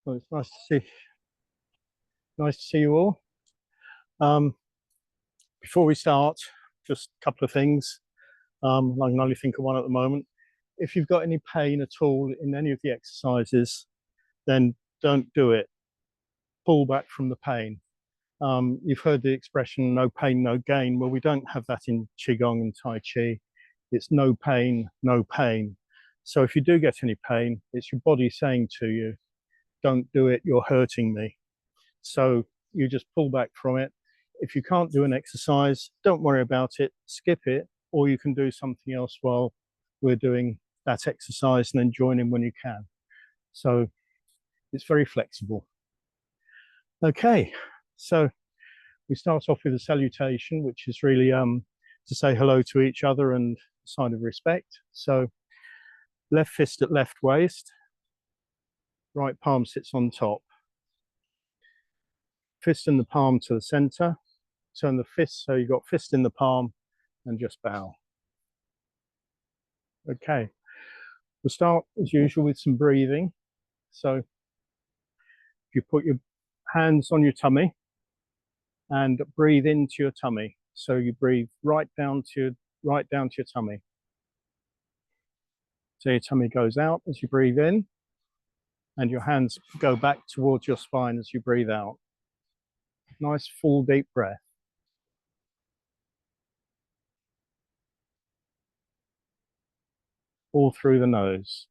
Well, it's nice to see you all. Before we start, just a couple of things. I can only think of one at the moment. If you've got any pain at all in any of the exercises, then don't do it. Pull back from the pain. You've heard the expression, no pain, no gain. Well, we don't have that in Qigong and Tai Chi. It's no pain, no pain. So if you do get any pain, it's your body saying to you, don't do it, you're hurting me. So you just pull back from it. If you can't do an exercise, don't worry about it, skip it, or you can do something else while we're doing that exercise and then join in when you can. So it's very flexible. Okay, so we start off with a salutation, which is really to say hello to each other and a sign of respect. So left fist at left waist, right palm sits on top. Fist in the palm to the center. Turn the fist so you've got fist in the palm and just bow. Okay, we'll start as usual with some breathing. So if you put your hands on your tummy and breathe into your tummy. So you breathe right down to your tummy. So your tummy goes out as you breathe in, and your hands go back towards your spine as you breathe out. Nice full deep breath. All through the nose.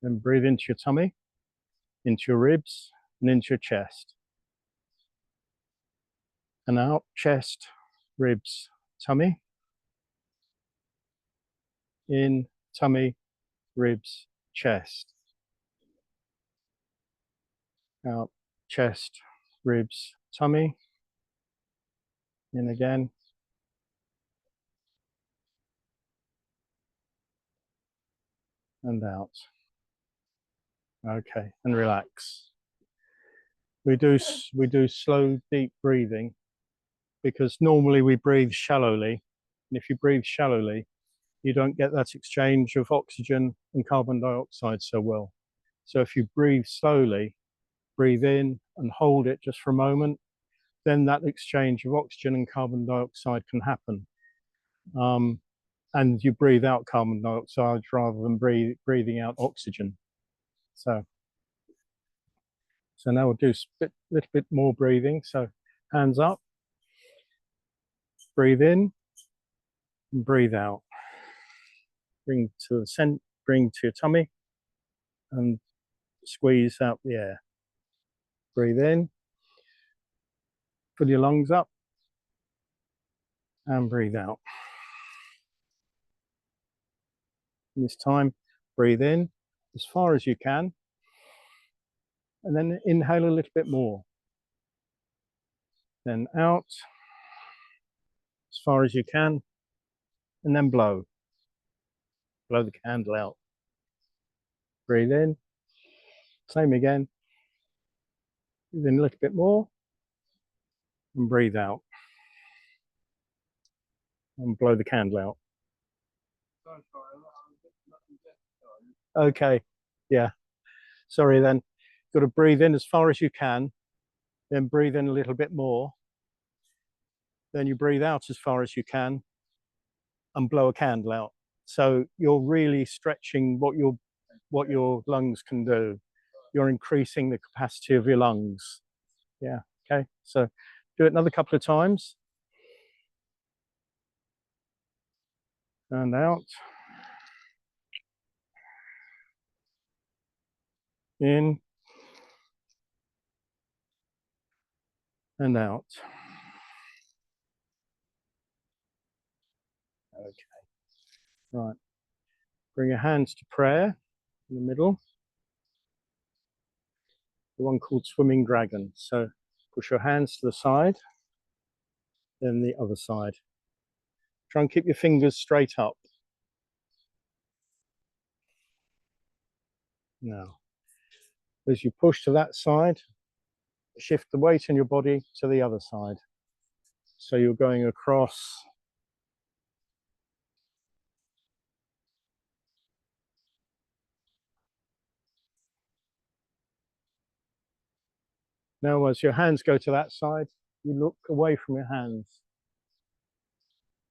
Then breathe into your tummy, into your ribs, and into your chest. And out, chest, ribs, tummy. In, tummy, ribs, chest. Out, chest, ribs, tummy. In again. And out. Okay, and relax. We do slow, deep breathing because normally we breathe shallowly. And if you breathe shallowly, you don't get that exchange of oxygen and carbon dioxide so well. So if you breathe slowly, breathe in and hold it just for a moment, then that exchange of oxygen and carbon dioxide can happen. And you breathe out carbon dioxide rather than breathing out oxygen. So now we'll do a little bit more breathing. So hands up, breathe in, and breathe out. Bring to the center, bring to your tummy, and squeeze out the air. Breathe in, fill your lungs up, and breathe out. And this time, breathe in as far as you can, and then inhale a little bit more. Then out as far as you can, and then blow. Blow the candle out. Breathe in, same again. Breathe in a little bit more, and breathe out. And blow the candle out. Okay, yeah. Sorry then. Got to breathe in as far as you can, then breathe in a little bit more. Then you breathe out as far as you can and blow a candle out. So you're really stretching what your lungs can do. You're increasing the capacity of your lungs. Yeah, okay. So do it another couple of times. And out. In. And out. Okay. Right. Bring your hands to prayer in the middle. The one called Swimming Dragon. So push your hands to the side, then the other side. Try and keep your fingers straight up. Now, as you push to that side, shift the weight in your body to the other side. So you're going across. Now, as your hands go to that side, you look away from your hands.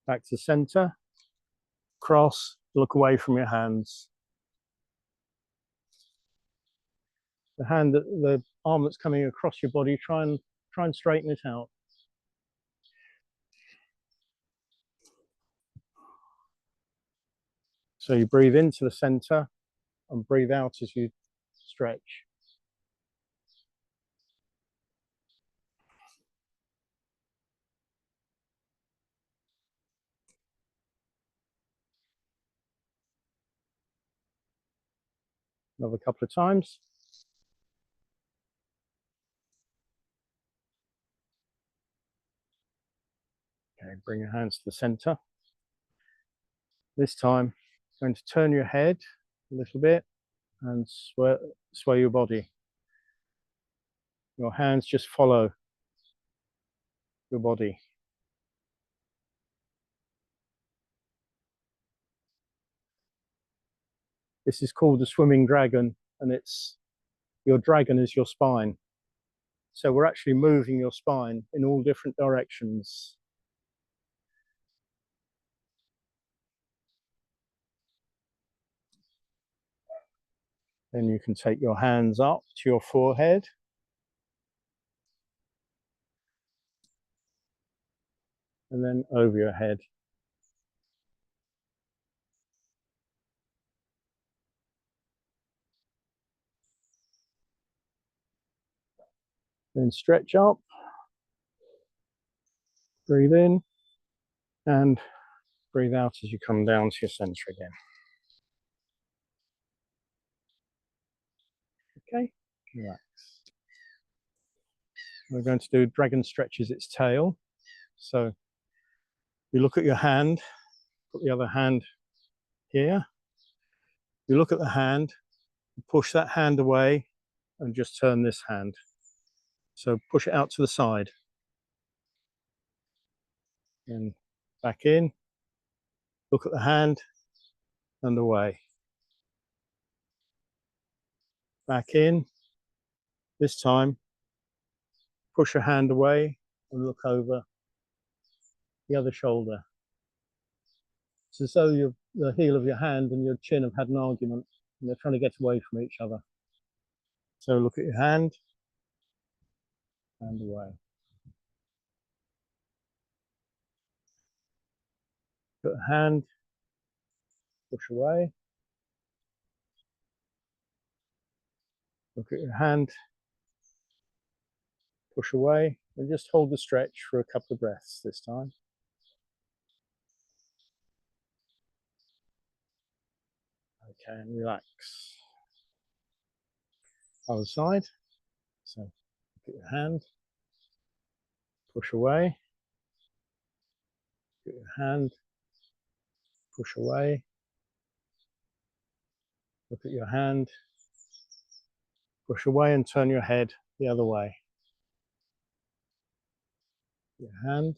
Back to center, cross, look away from your hands. The arm that's coming across your body, try and straighten it out. So you breathe into the center and breathe out as you stretch. Another couple of times. Okay, bring your hands to the center. This time, going to turn your head a little bit and sway your body. Your hands just follow your body. This is called the swimming dragon, and your dragon is your spine. So we're actually moving your spine in all different directions. Then you can take your hands up to your forehead. And then over your head. Then stretch up. Breathe in. And breathe out as you come down to your center again. Okay, relax. We're going to do dragon stretches its tail. So you look at your hand, put the other hand here. You look at the hand, push that hand away and just turn this hand. So push it out to the side. And back in. Look at the hand and away. Back in. This time, push your hand away and look over the other shoulder. It's as though the heel of your hand and your chin have had an argument and they're trying to get away from each other. So look at your hand and away. Look at the hand, push away. Look at your hand, push away, and just hold the stretch for a couple of breaths this time. Okay, and relax. Other side. So look at your hand, push away. Look at your hand, push away. Look at your hand, push away and turn your head the other way. Your hand,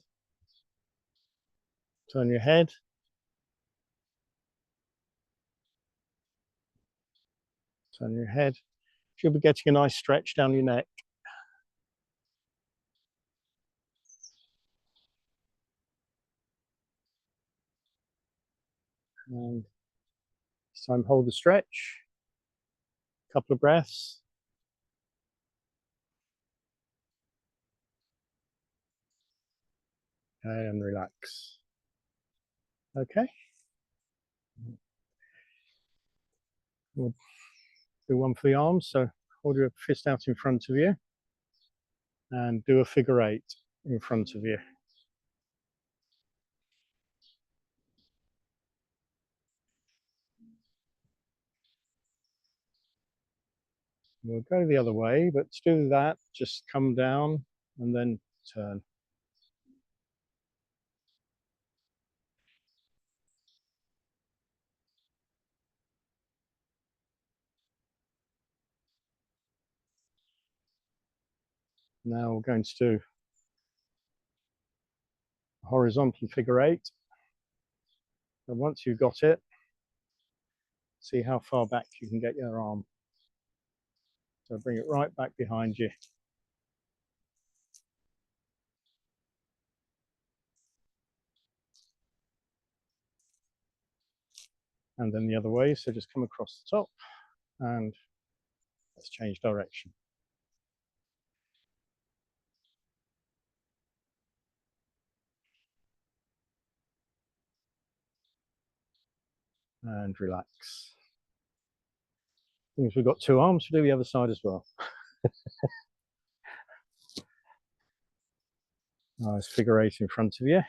turn your head. Turn your head. You'll be getting a nice stretch down your neck. And this time hold the stretch. A couple of breaths. And relax. Okay. We'll do one for the arms. So hold your fist out in front of you and do a figure 8 in front of you. We'll go the other way, but to do that, just come down and then turn. Now we're going to do a horizontal figure eight. And once you've got it, see how far back you can get your arm. So bring it right back behind you. And then the other way, so just come across the top and let's change direction. And relax. Means we've got two arms to do the other side as well. Nice figure eight in front of you.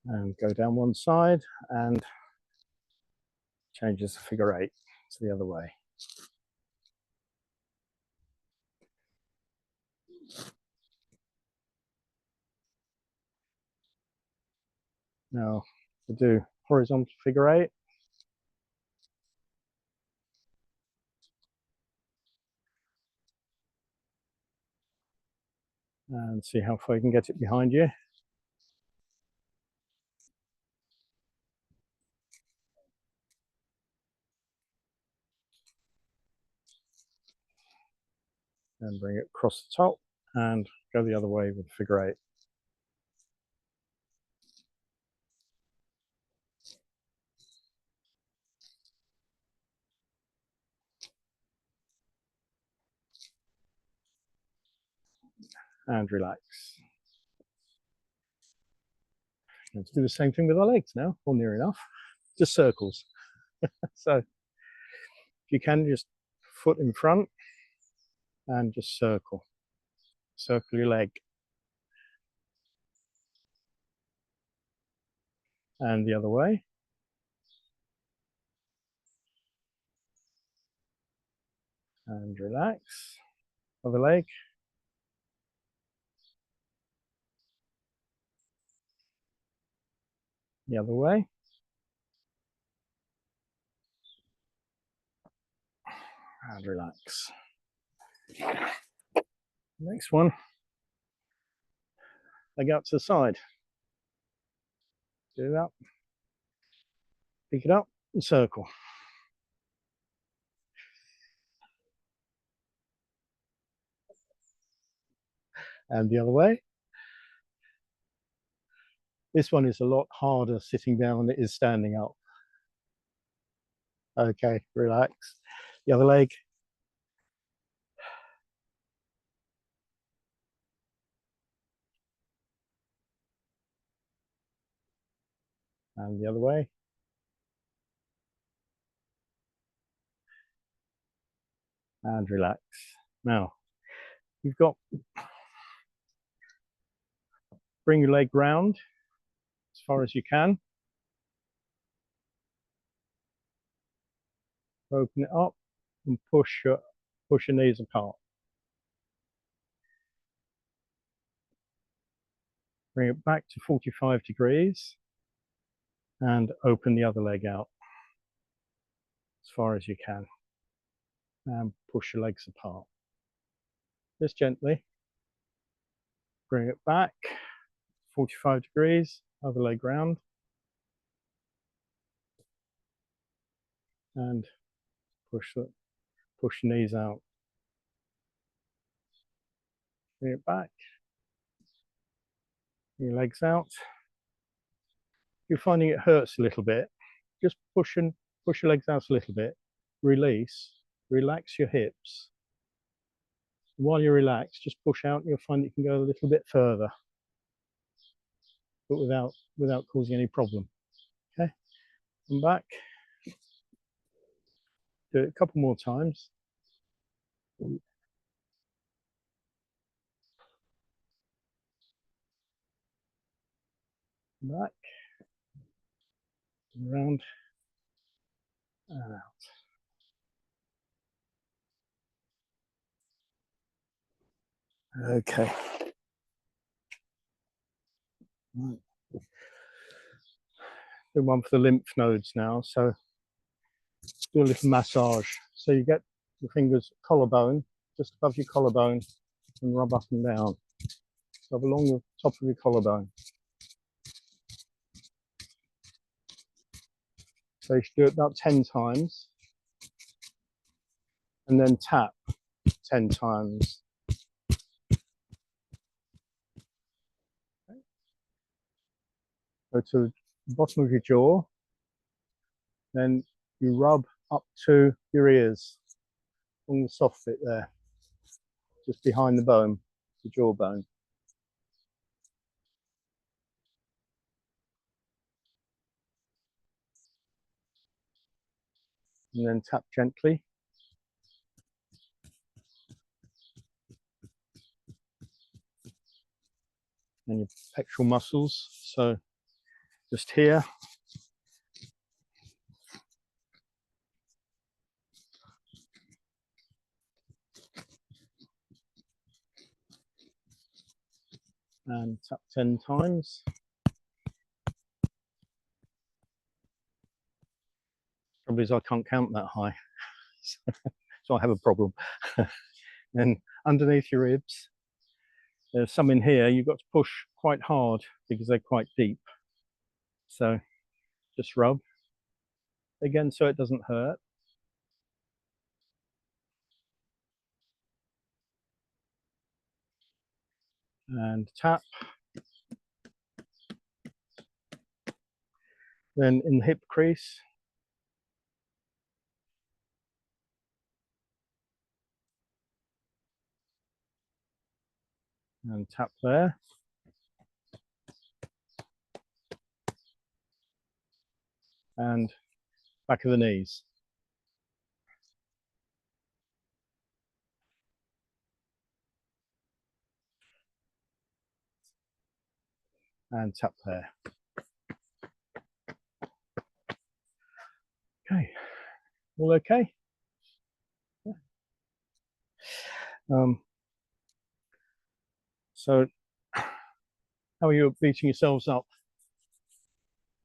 And go down one side and changes the figure eight to the other way. Now we'll do horizontal figure eight. And see how far you can get it behind you. And bring it across the top and go the other way with figure eight. And relax. Let's do the same thing with our legs now, or near enough. Just circles. So if you can, just foot in front and just circle. Circle your leg. And the other way. And relax. Other leg. The other way. And relax. Next one. Leg out to the side. Do that. Pick it up and circle. And the other way. This one is a lot harder sitting down than it is standing up. Okay, relax. The other leg. And the other way. And relax. Now, you've got, bring your leg round as far as you can. Open it up and push your knees apart. Bring it back to 45 degrees and open the other leg out as far as you can. And push your legs apart. Just gently. Bring it back, 45 degrees, other leg round. And push the knees out. Bring it back. Your legs out. If you're finding it hurts a little bit, just push your legs out a little bit. Release. Relax your hips. While you're relaxed, just push out and you'll find you can go a little bit further, but without causing any problem. Okay, come back. Do it a couple more times. Back, around, and out. Okay. Right. Do one for the lymph nodes now. So do a little massage. So you get the fingers collarbone, just above your collarbone, and rub up and down. Rub along the top of your collarbone. So you should do it about 10 times. And then tap 10 times. Okay. Go to the bottom of your jaw. Then you rub up to your ears, along the soft bit there, just behind the bone, the jawbone. And then tap gently. And your pectoral muscles. So just here. And tap 10 times. Trouble is I can't count that high, so I have a problem. Then underneath your ribs, there's some in here you've got to push quite hard because they're quite deep. So just rub again so it doesn't hurt. And tap. Then in the hip crease. And tap there. And back of the knees. And tap there. Okay, all okay? Yeah. So how are you beating yourselves up?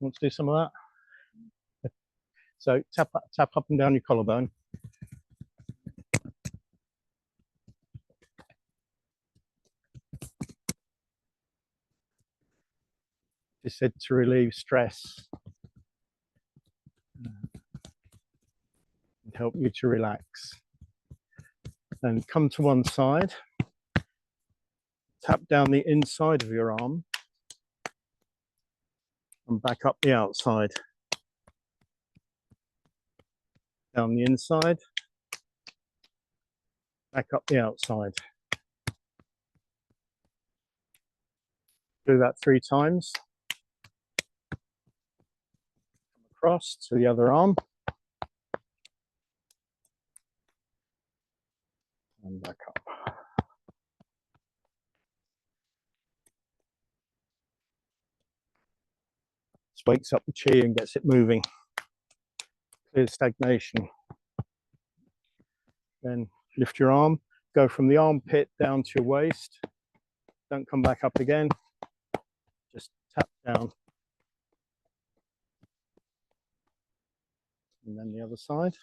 Want to do some of that? So tap up and down your collarbone. Just said to relieve stress and help you to relax. And come to one side. Tap down the inside of your arm and back up the outside. Down the inside, back up the outside. Do that 3 times. Come across to the other arm. And back up. This wakes up the chi and gets it moving. Clears stagnation. Then lift your arm, go from the armpit down to your waist. Don't come back up again. Just tap down. And then the other side.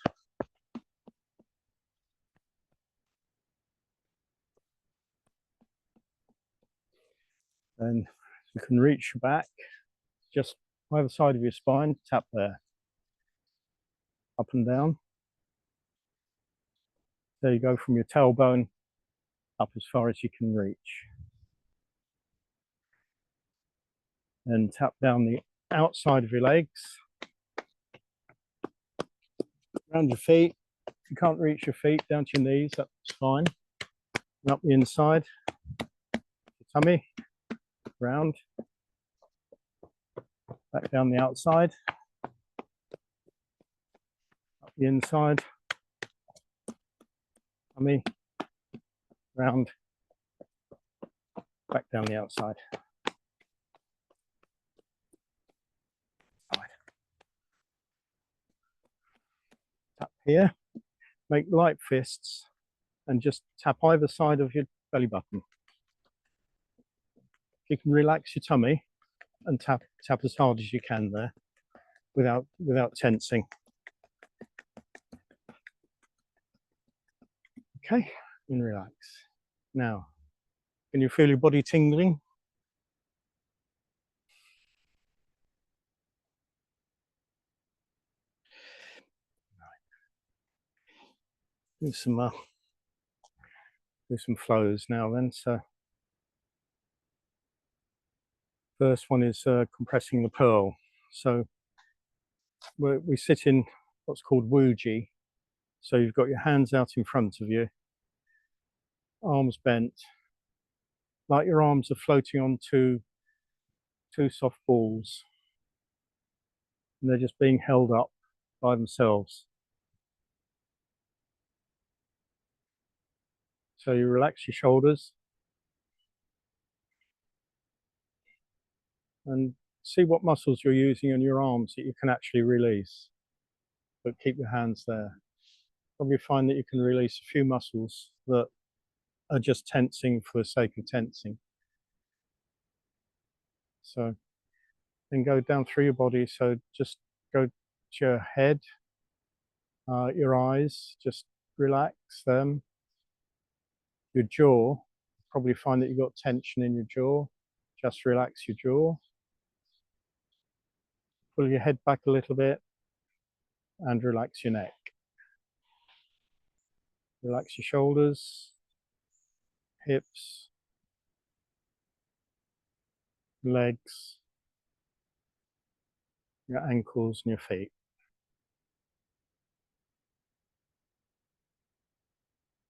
Then you can reach back, just either side of your spine, tap there. Up and down. There you go, from your tailbone up as far as you can reach. And tap down the outside of your legs. Around your feet. If you can't reach your feet, down to your knees, that's fine. And up the inside. Your tummy. Round. Back down the outside. Up the inside. Tummy. Round. Back down the outside. Tap here. Make light fists and just tap either side of your belly button. If you can relax your tummy, and tap as hard as you can there without tensing. Okay, and relax. Now, can you feel your body tingling? Do some flows now then. So first one is compressing the pearl. So we sit in what's called wuji. So you've got your hands out in front of you, arms bent, like your arms are floating on two soft balls, and they're just being held up by themselves. So you relax your shoulders and see what muscles you're using on your arms that you can actually release, but keep your hands there. Probably find that you can release a few muscles that are just tensing for the sake of tensing. So then go down through your body. So just go to your head, your eyes, just relax them. Your jaw, probably find that you've got tension in your jaw. Just relax your jaw. Pull your head back a little bit and relax your neck. Relax your shoulders, hips, legs, your ankles and your feet.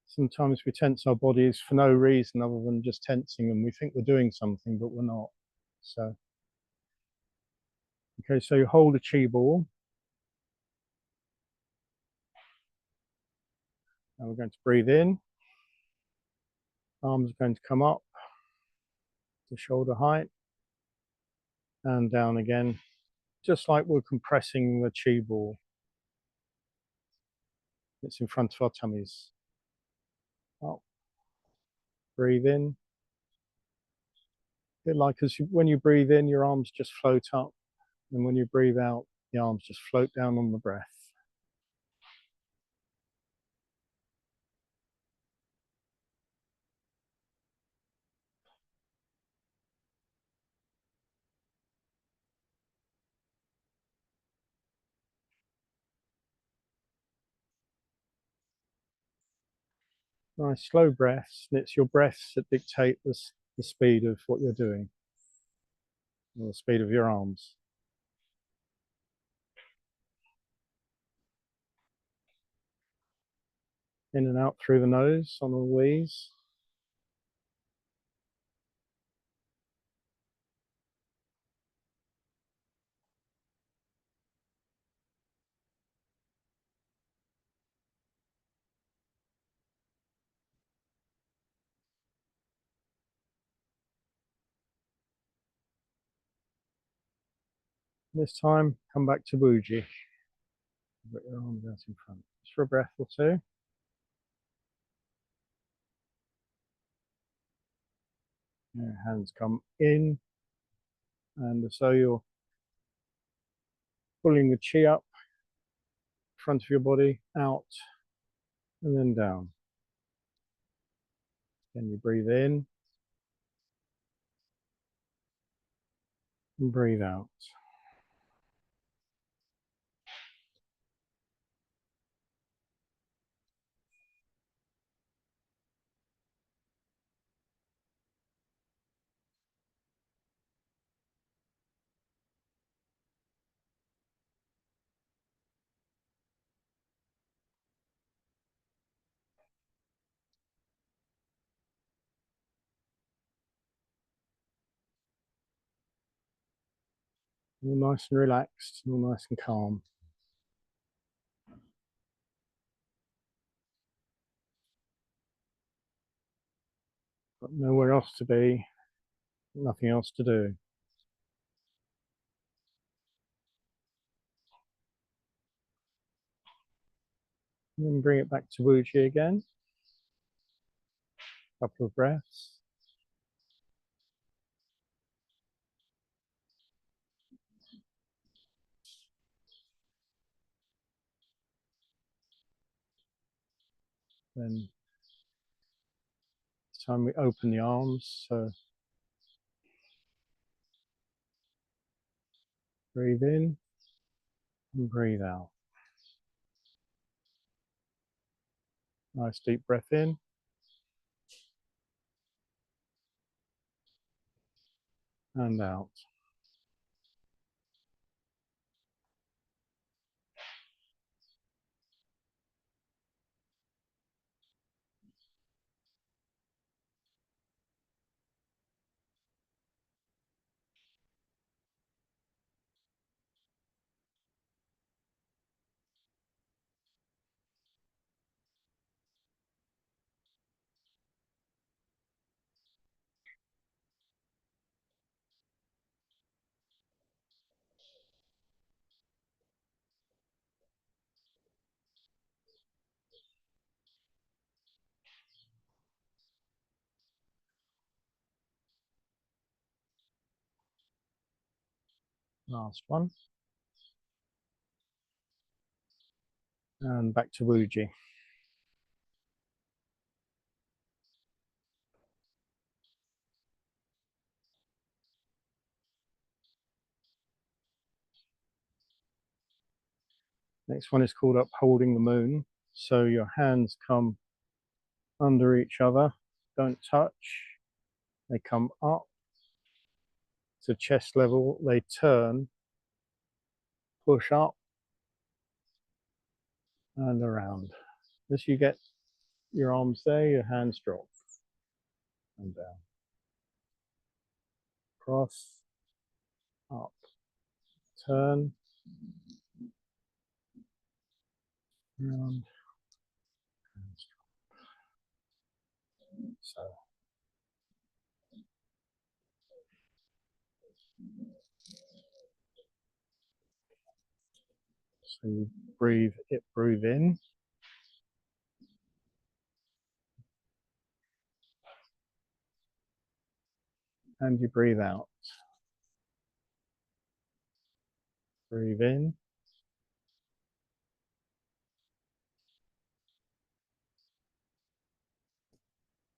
Sometimes we tense our bodies for no reason other than just tensing them. We think we're doing something, but we're not. So, okay, so you hold a chi ball. Now we're going to breathe in. Arms are going to come up to shoulder height and down again, just like we're compressing the chi ball. It's in front of our tummies. Up. Breathe in. A bit like when you breathe in, your arms just float up, and when you breathe out, the arms just float down on the breath. Nice slow breaths, and it's your breaths that dictate the speed of what you're doing, or the speed of your arms. In and out through the nose on all these. This time, come back to wuji. Put your arms out in front. Just for a breath or two. Your hands come in, and so you're pulling the chi up, front of your body, out, and then down. Then you breathe in, and breathe out. All nice and relaxed, all nice and calm. Got nowhere else to be, nothing else to do. And then bring it back to wuji again. Couple of breaths. Then this time we open the arms, so breathe in and breathe out. Nice deep breath in and out. Last one. And back to Wuji. Next one is called Upholding the Moon. So your hands come under each other, don't touch. They come up to chest level, they turn, push up and around. As you get your arms there, your hands drop and down. Cross, up, turn, round, hands drop. So you breathe in and you breathe out. Breathe in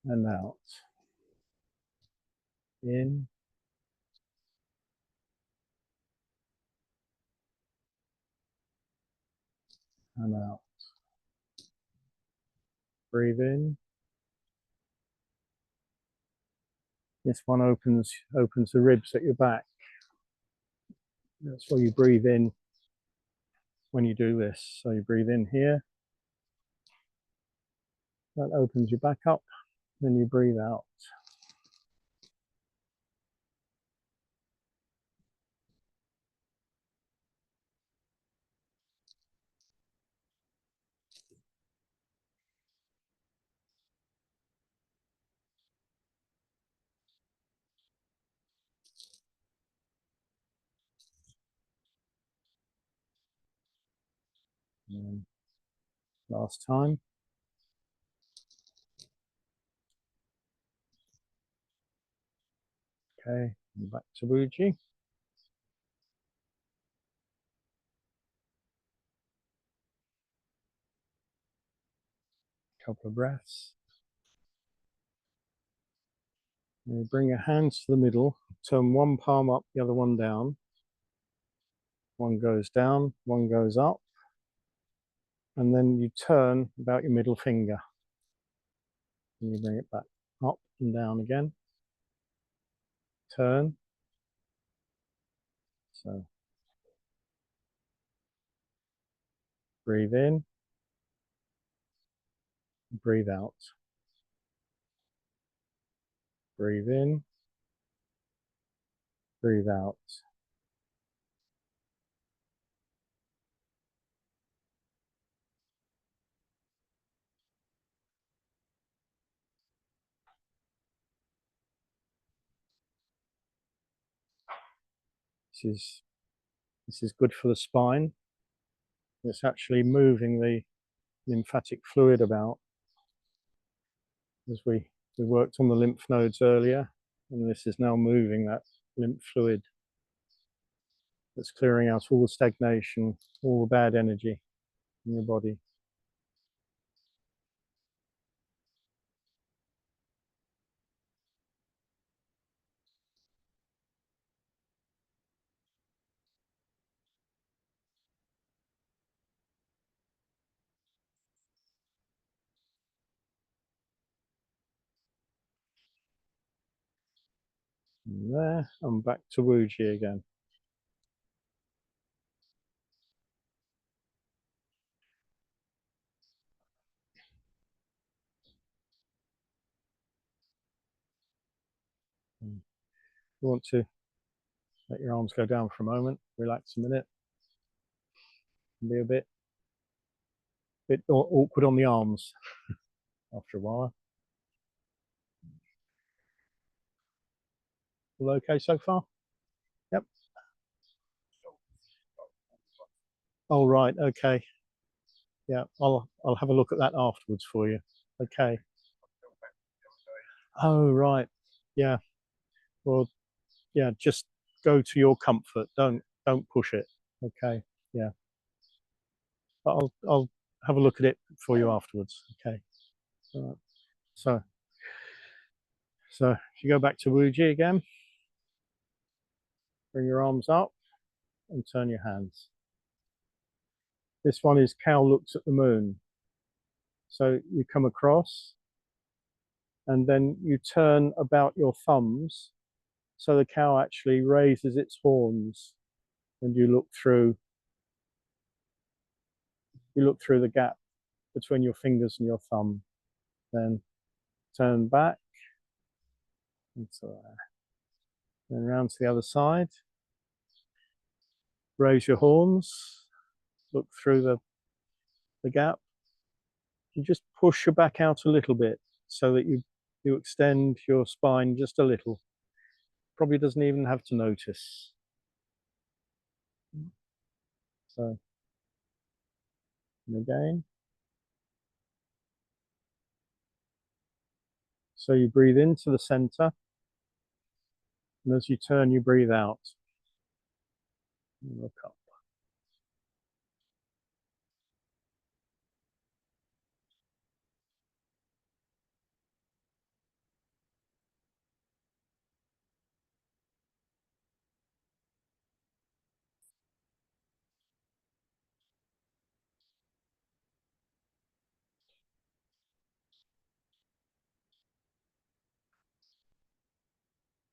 and out. In and out. Breathe in. This one opens the ribs at your back. That's why you breathe in when you do this. So you breathe in here. That opens your back up. Then you breathe out. And last time. Okay, and back to Wuji. Couple of breaths. And you bring your hands to the middle, turn one palm up, the other one down. One goes down, one goes up. And then you turn about your middle finger. And you bring it back up and down again. Turn. So breathe in, breathe out. Breathe in, breathe out. This is good for the spine. It's actually moving the lymphatic fluid about. As we worked on the lymph nodes earlier, and this is now moving that lymph fluid. That's clearing out all the stagnation, all the bad energy in your body. And there, and back to Wuji again. You want to let your arms go down for a moment, relax a minute, and be a bit awkward on the arms after a while. All okay so far? Yep. Oh, right, okay. Yeah, I'll have a look at that afterwards for you. Okay. Oh, right. Yeah. Well, yeah, just go to your comfort. Don't push it. Okay. Yeah. But I'll have a look at it for you afterwards. Okay. All right. So if you go back to Wuji again, bring your arms up and turn your hands. This one is cow looks at the moon. So you come across and then you turn about your thumbs so the cow actually raises its horns and you look through the gap between your fingers and your thumb. Then turn back and then round to the other side. Raise your horns, look through the gap. You just push your back out a little bit so that you extend your spine just a little. Probably doesn't even have to notice. So, and again. So you breathe into the center, and as you turn, you breathe out. And look up.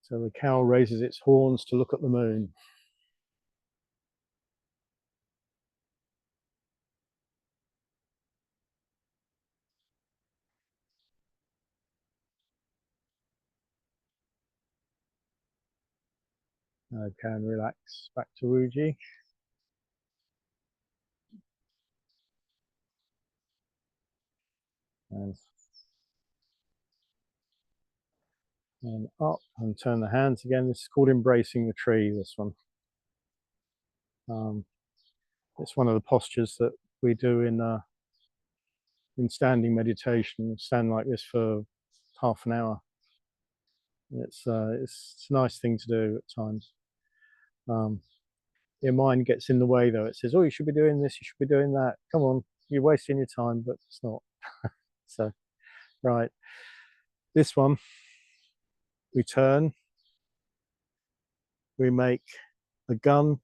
So the cow raises its horns to look at the moon. Okay, and relax back to Wuji. And up and turn the hands again. This is called embracing the tree, this one. It's one of the postures that we do in standing meditation. We stand like this for half an hour. It's a nice thing to do at times. Your mind gets in the way though. It says, oh, you should be doing this, you should be doing that. Come on, you're wasting your time, but it's not. So, right. This one, we turn, we make a gun.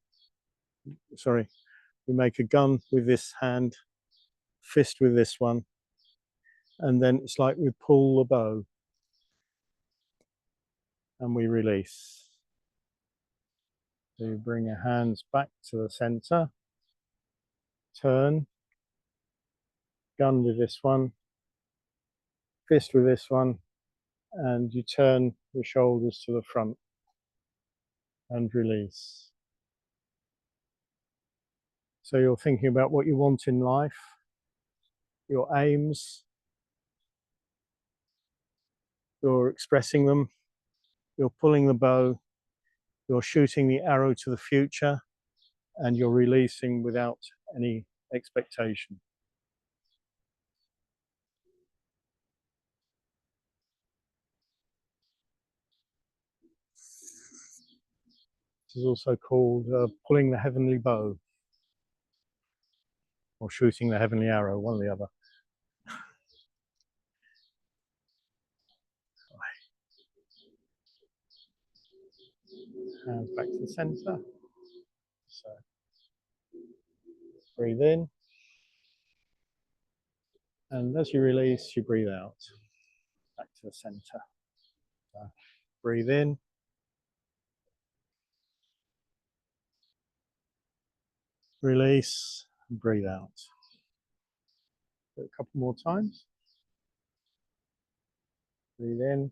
Sorry, we make a gun with this hand, fist with this one, and then it's like we pull the bow and we release. So you bring your hands back to the center, turn, gun with this one, fist with this one, and you turn your shoulders to the front and release. So you're thinking about what you want in life, your aims, you're expressing them, you're pulling the bow, you're shooting the arrow to the future, and you're releasing without any expectation. This is also called pulling the heavenly bow or shooting the heavenly arrow, one or the other. Hands back to the center. So breathe in. And as you release, you breathe out back to the center. So breathe in. release, and breathe out. Do it a couple more times. Breathe in,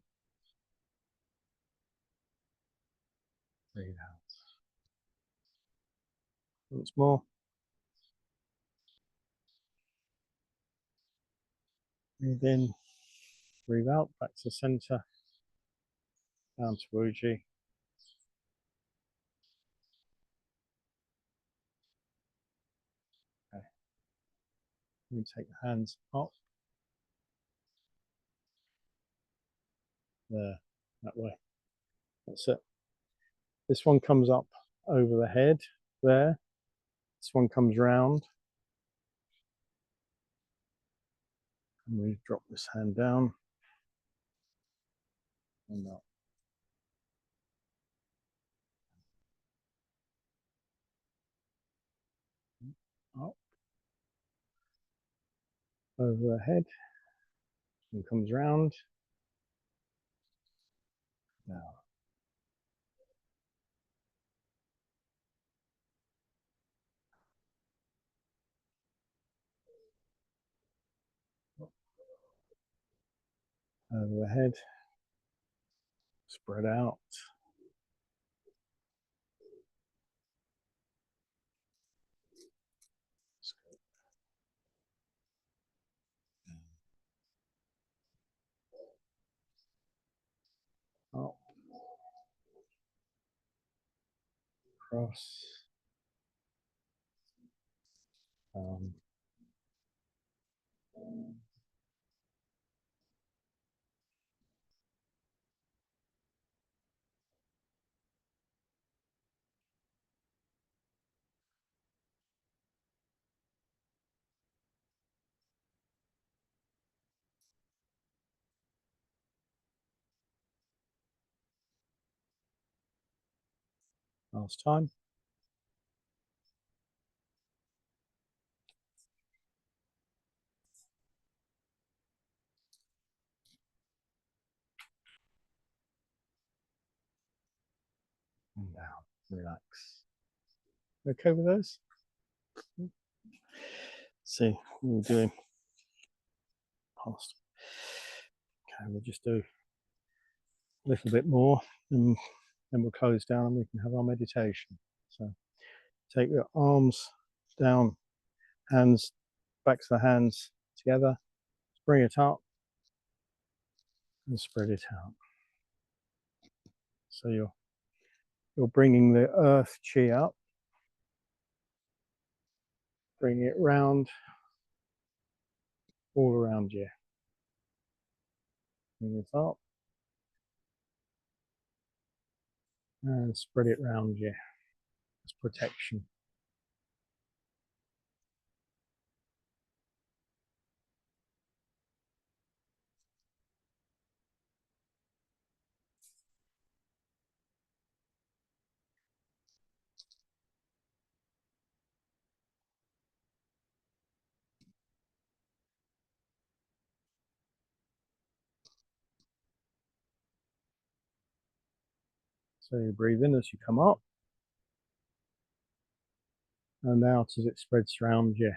breathe out. Once more. Breathe in, breathe out, back to center, down to Wuji. Okay. You take the hands up. There, that way. That's it. This one comes up over the head there. This one comes round. And we drop this hand down and up. Up. Over the head. And comes round. Now. Over the head. Spread out. Up. Cross. Last time. And down. Relax. Okay with those? See what we're doing. Past. Okay, we'll just do a little bit more and then we'll close down and we can have our meditation. So take your arms down, hands, backs of the hands together, bring it up and spread it out. So you're bringing the earth chi up, bring it round, all around you. Bring it up and spread it round you. It's protection. So you breathe in as you come up and out as it spreads around you.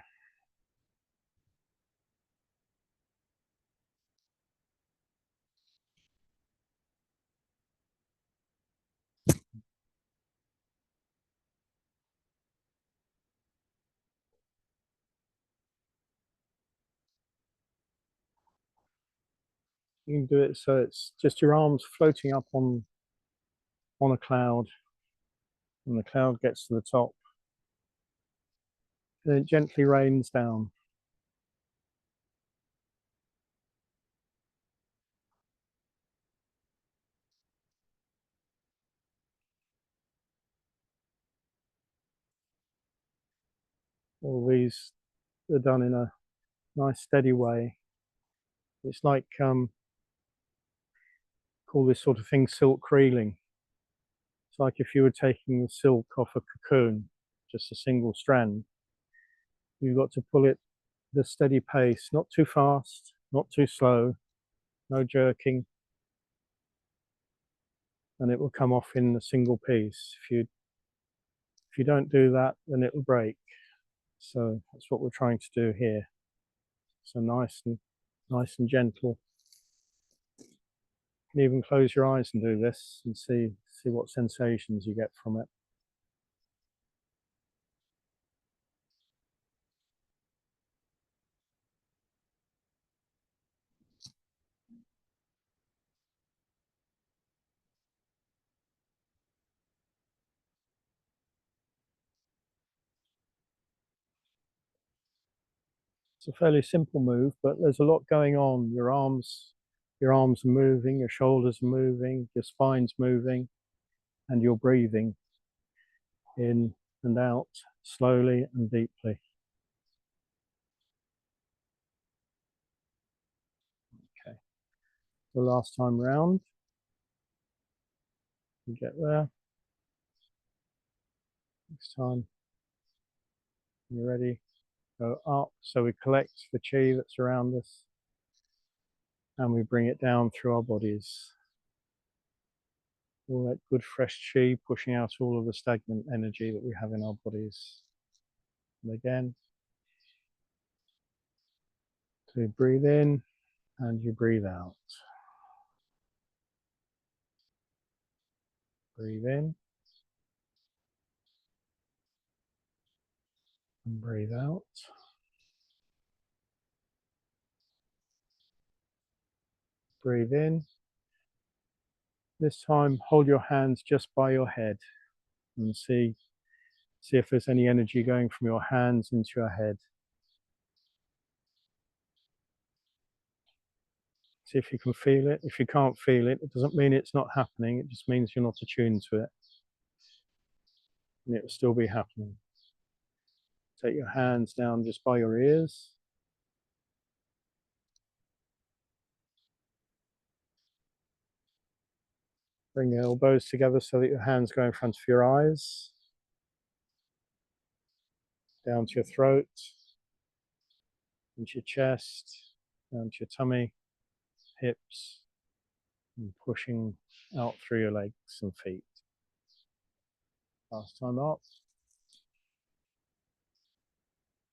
You can do it so it's just your arms floating up on a cloud. When the cloud gets to the top, then it gently rains down. All these are done in a nice steady way. It's like call this sort of thing silk reeling. It's like if you were taking the silk off a cocoon, just a single strand. You've got to pull it at a steady pace, not too fast, not too slow, no jerking, and it will come off in a single piece. If you don't do that, then it will break. So that's what we're trying to do here. So nice and gentle. You can even close your eyes and do this and see what sensations you get from it. It's a fairly simple move, but there's a lot going on. Your arms are moving, your shoulders are moving, your spine's moving, and you're breathing in and out slowly and deeply. Okay, the last time round, you get there. Next time you're ready, go up. So we collect the chi that's around us and we bring it down through our bodies. All that good fresh chi pushing out all of the stagnant energy that we have in our bodies. And again, so you breathe in and you breathe out. Breathe in and breathe out. Breathe in. This time, hold your hands just by your head and see if there's any energy going from your hands into your head. See if you can feel it. If you can't feel it, it doesn't mean it's not happening. It just means you're not attuned to it. And it will still be happening. Take your hands down just by your ears. Bring your elbows together so that your hands go in front of your eyes. Down to your throat, into your chest, down to your tummy, hips, and pushing out through your legs and feet. Last time up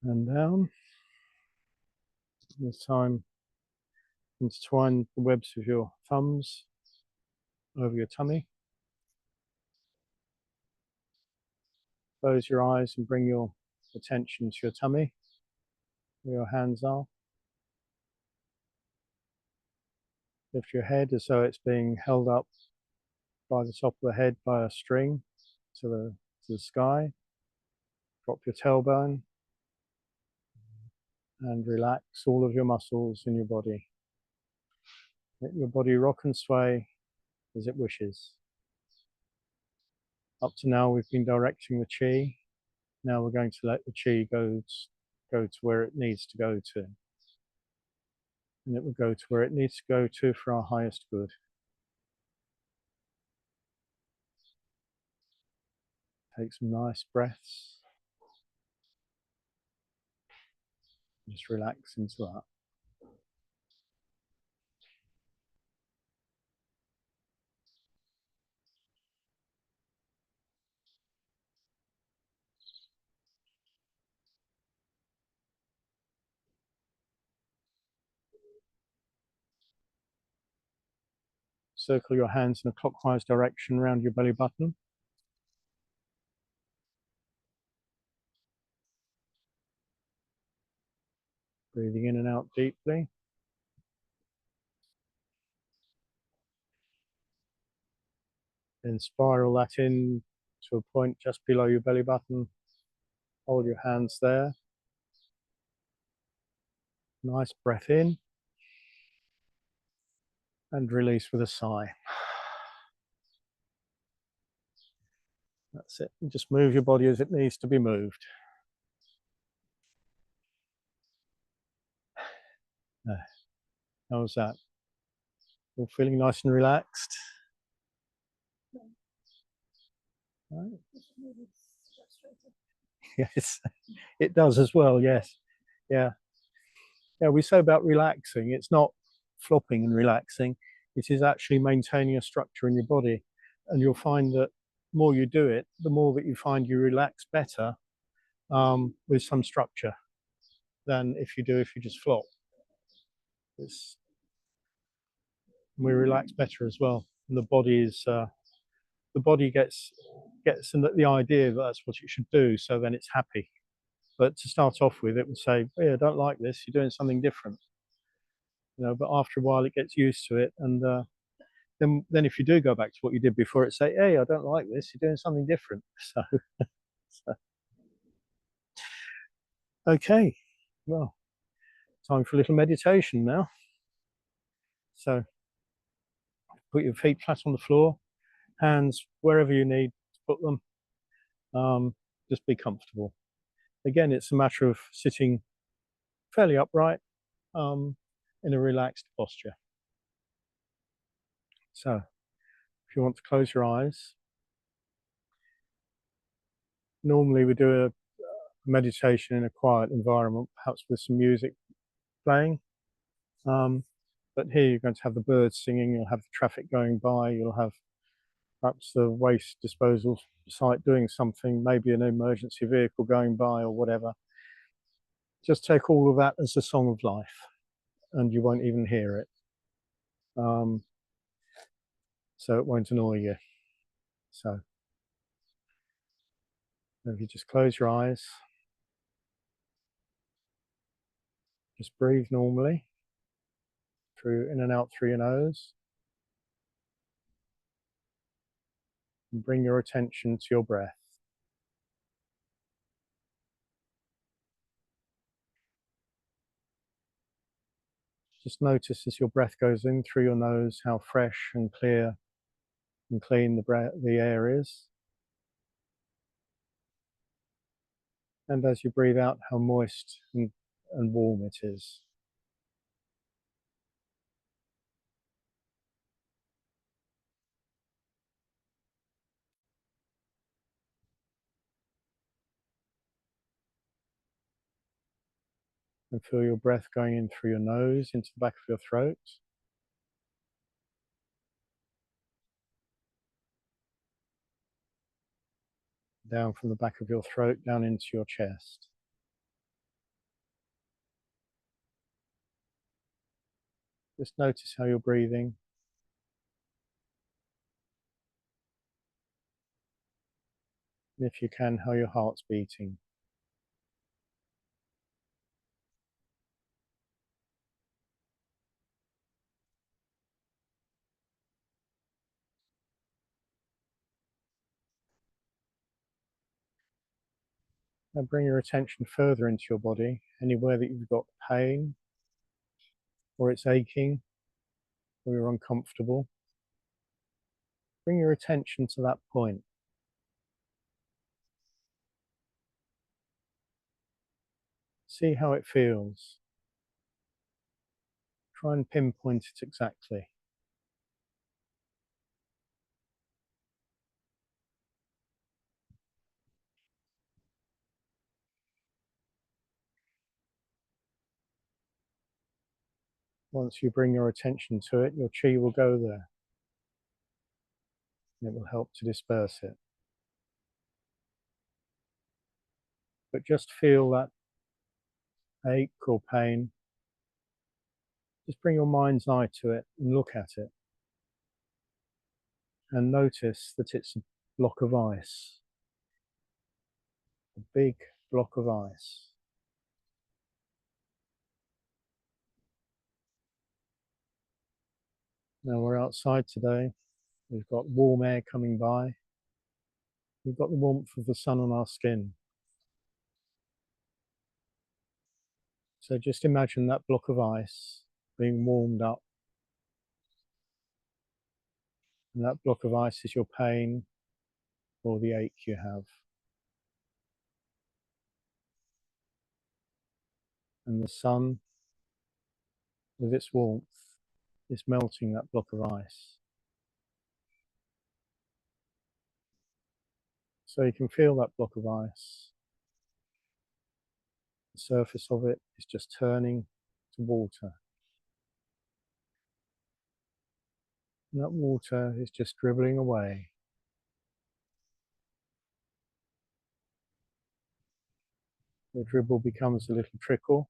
and down. This time, intertwine the webs of your thumbs over your tummy. Close your eyes and bring your attention to your tummy, where your hands are. Lift your head as though it's being held up by the top of the head by a string to the sky. Drop your tailbone and relax all of your muscles in your body. Let your body rock and sway as it wishes. Up to now, we've been directing the chi. Now we're going to let the chi go to where it needs to go to. And it will go to where it needs to go to for our highest good. Take some nice breaths. Just relax into that. Circle your hands in a clockwise direction around your belly button. Breathing in and out deeply. Then spiral that in to a point just below your belly button. Hold your hands there. Nice breath in. And release with a sigh. That's it. And just move your body as it needs to be moved. How was that? All feeling nice and relaxed? Right. Yes, it does as well. Yes. Yeah. Yeah, we say about relaxing, it's not flopping and relaxing. It is actually maintaining a structure in your body. And you'll find that the more you do it, the more that you find you relax better with some structure than if you do if you just flop. It's, we relax better as well. And the body gets the idea that that's what it should do, so then it's happy. But to start off with, it would say, "Hey, I don't like this. You're doing something different." You know, but after a while, it gets used to it, and then if you do go back to what you did before, it say, "Hey, I don't like this. You're doing something different." So okay, well, time for a little meditation now. So put your feet flat on the floor, hands wherever you need to put them. Just be comfortable. Again, it's a matter of sitting fairly upright in a relaxed posture. So if you want to close your eyes, normally we do a meditation in a quiet environment, perhaps with some music playing. But here you're going to have the birds singing, you'll have the traffic going by, you'll have perhaps the waste disposal site doing something, maybe an emergency vehicle going by or whatever. Just take all of that as a song of life and you won't even hear it. So it won't annoy you. So if you just close your eyes, just breathe normally through in and out through your nose. And bring your attention to your breath. Just notice as your breath goes in through your nose how fresh and clear and clean the air is. And as you breathe out, how moist and warm it is. And feel your breath going in through your nose into the back of your throat. Down from the back of your throat, down into your chest. Just notice how you're breathing. And if you can, how your heart's beating. Now bring your attention further into your body, anywhere that you've got pain, or it's aching, or you're uncomfortable. Bring your attention to that point. See how it feels. Try and pinpoint it exactly. Once you bring your attention to it, your chi will go there. And it will help to disperse it. But just feel that ache or pain. Just bring your mind's eye to it and look at it. And notice that it's a block of ice. A big block of ice. Now we're outside today. We've got warm air coming by. We've got the warmth of the sun on our skin. So just imagine that block of ice being warmed up. And that block of ice is your pain or the ache you have. And the sun, with its warmth, is melting that block of ice. So you can feel that block of ice. The surface of it is just turning to water. And that water is just dribbling away. The dribble becomes a little trickle.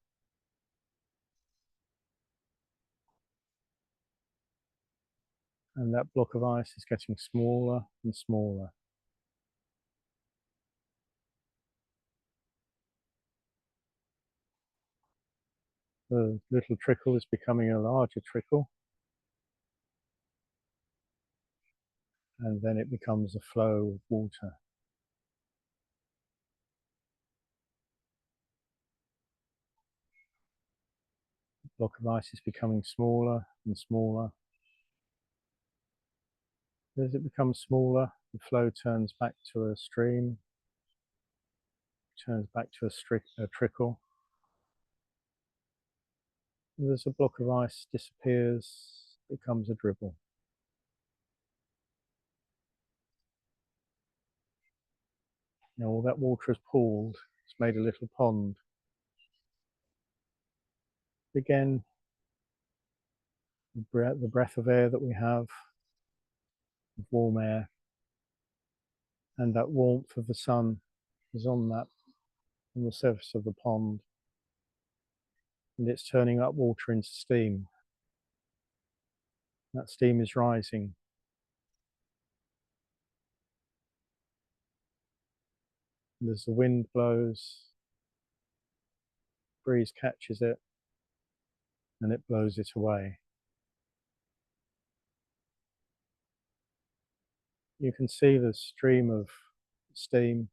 And that block of ice is getting smaller and smaller. The little trickle is becoming a larger trickle. And then it becomes a flow of water. The block of ice is becoming smaller and smaller. As it becomes smaller, the flow turns back to a stream, turns back to a trickle. And as a block of ice disappears, it becomes a dribble. Now all that water is pooled, it's made a little pond. Again, the breath of air that we have, of warm air, and that warmth of the sun is on the surface of the pond, and it's turning up water into steam. That steam is rising. And as the wind blows, the breeze catches it and it blows it away. You can see the stream of steam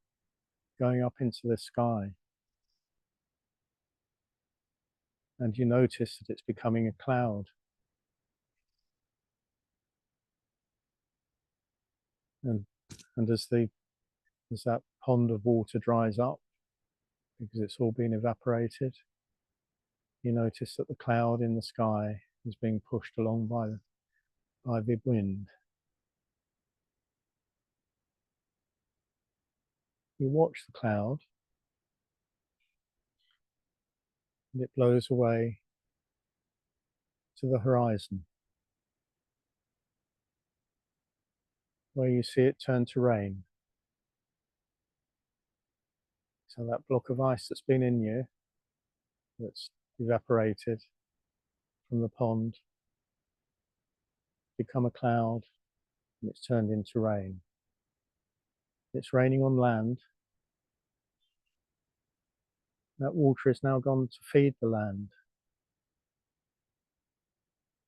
going up into the sky, and you notice that it's becoming a cloud. And as that pond of water dries up, because it's all been evaporated, you notice that the cloud in the sky is being pushed along by the wind. You watch the cloud, and it blows away to the horizon, where you see it turn to rain. So that block of ice that's been in you, that's evaporated from the pond, become a cloud, and it's turned into rain. It's raining on land. That water is now gone to feed the land.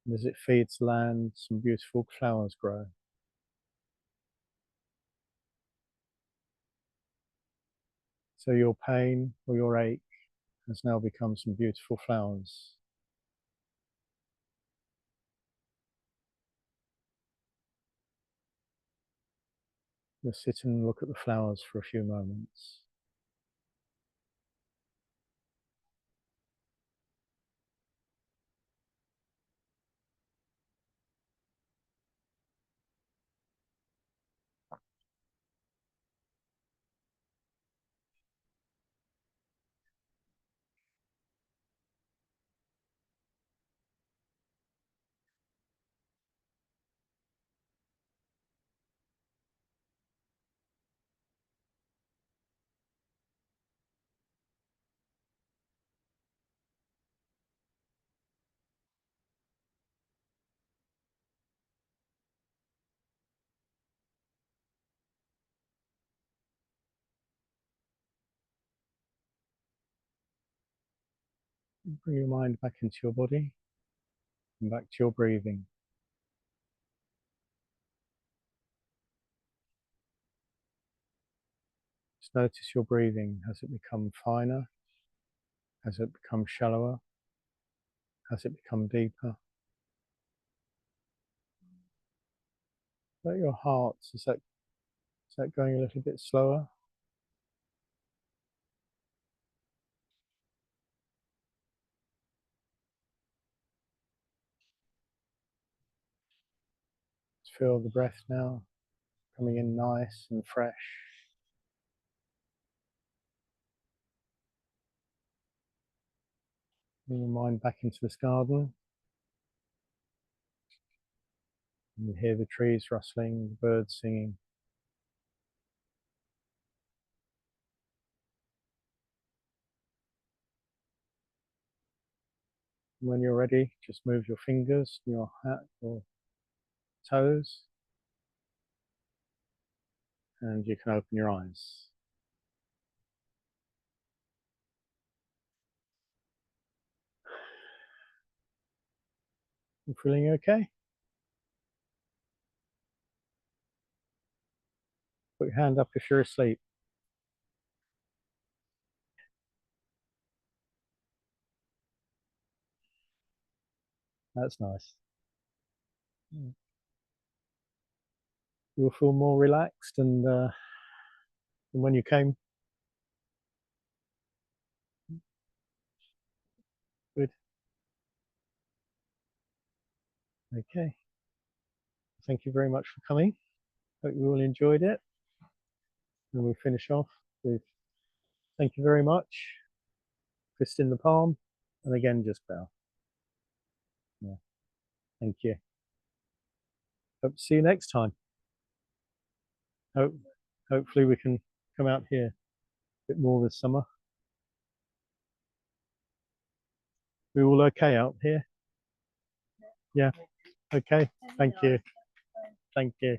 And as it feeds the land, some beautiful flowers grow. So your pain or your ache has now become some beautiful flowers. Just sit and look at the flowers for a few moments. Bring your mind back into your body and back to your breathing. Just notice your breathing. Has it become finer? Has it become shallower? Has it become deeper? Let your heart, is that going a little bit slower? Just feel the breath now coming in nice and fresh. Bring your mind back into this garden. You hear the trees rustling, the birds singing. When you're ready, just move your fingers, your toes, and you can open your eyes. You feeling okay? Put your hand up if you're asleep. That's nice. You'll feel more relaxed and than when you came. Good. Okay. Thank you very much for coming. Hope you all enjoyed it. And we'll finish off with thank you very much. Fist in the palm. And again, just bow. Yeah. Thank you. Hope to see you next time. Hopefully we can come out here a bit more this summer. We all okay out here? Yeah. Okay. Thank you. Thank you.